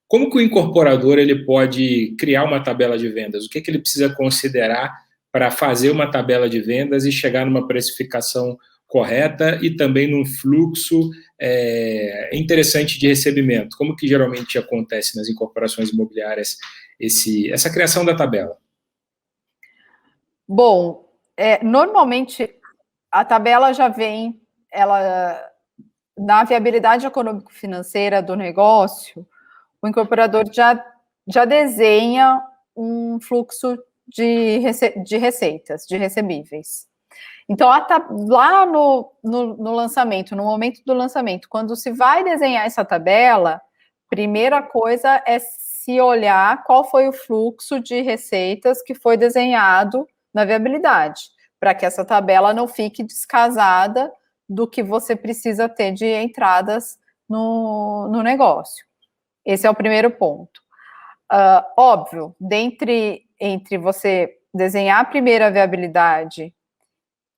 Como que o incorporador ele pode criar uma tabela de vendas? O que ele precisa considerar para fazer uma tabela de vendas e chegar numa precificação correta e também num fluxo interessante de recebimento? Como que geralmente acontece nas incorporações imobiliárias essa criação da tabela? Bom, normalmente a tabela já vem, na viabilidade econômico-financeira do negócio, o incorporador já desenha um fluxo de receitas, de recebíveis. Então, lá no lançamento, no momento do lançamento, quando se vai desenhar essa tabela, primeira coisa é se olhar qual foi o fluxo de receitas que foi desenhado na viabilidade, para que essa tabela não fique descasada do que você precisa ter de entradas no negócio. Esse é o primeiro ponto. Óbvio, entre você desenhar a primeira viabilidade,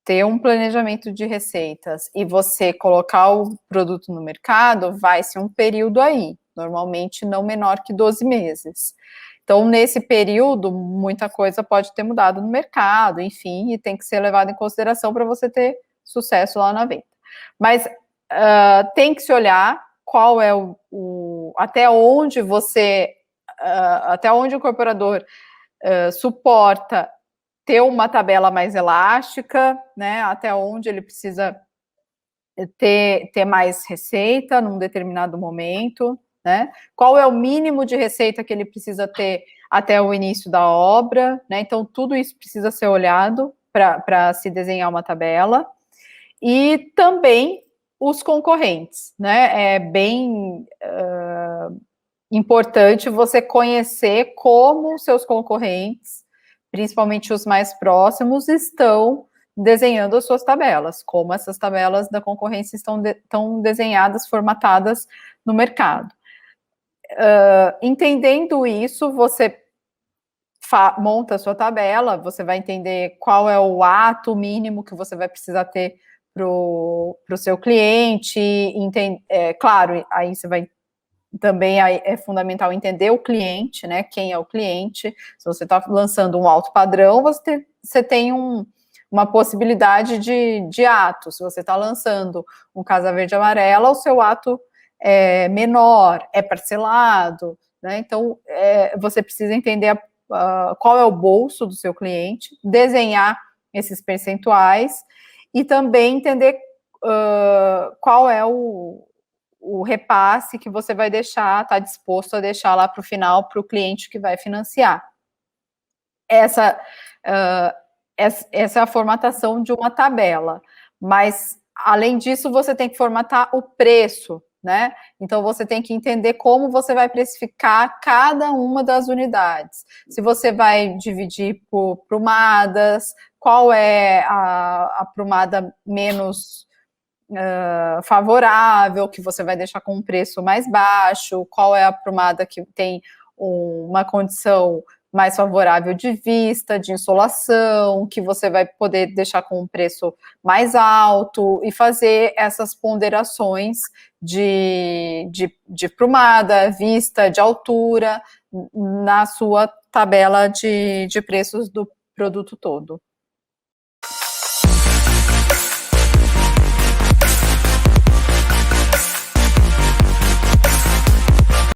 ter um planejamento de receitas e você colocar o produto no mercado, vai ser um período aí, normalmente não menor que 12 meses. Então, nesse período, muita coisa pode ter mudado no mercado, enfim, e tem que ser levado em consideração para você ter sucesso lá na venda. Mas tem que se olhar qual é até onde até onde o incorporador suporta ter uma tabela mais elástica, né? Até onde ele precisa ter mais receita num determinado momento, né? Qual é o mínimo de receita que ele precisa ter até o início da obra, né? Então, tudo isso precisa ser olhado para se desenhar uma tabela. E também os concorrentes, né? É bem importante você conhecer como seus concorrentes, principalmente os mais próximos, estão desenhando as suas tabelas, como essas tabelas da concorrência estão desenhadas, formatadas no mercado. Entendendo isso, você monta a sua tabela, você vai entender qual é o ato mínimo que você vai precisar ter para o seu cliente, claro, aí você vai também é fundamental entender o cliente, né? Quem é o cliente. Se você está lançando um alto padrão, você tem uma possibilidade de ato. Se você está lançando um Casa Verde Amarela, o seu ato é menor, é parcelado, né? Então, você precisa entender qual é o bolso do seu cliente, desenhar esses percentuais e também entender qual é o repasse que você vai está disposto a deixar lá para o final para o cliente que vai financiar. Essa é a formatação de uma tabela, mas, além disso, você tem que formatar o preço, né? Então, você tem que entender como você vai precificar cada uma das unidades. Se você vai dividir por prumadas, qual é a prumada menos favorável, que você vai deixar com um preço mais baixo, qual é a prumada que tem uma condição mais favorável de vista, de insolação, que você vai poder deixar com um preço mais alto e fazer essas ponderações de prumada, vista, de altura na sua tabela de preços do produto todo.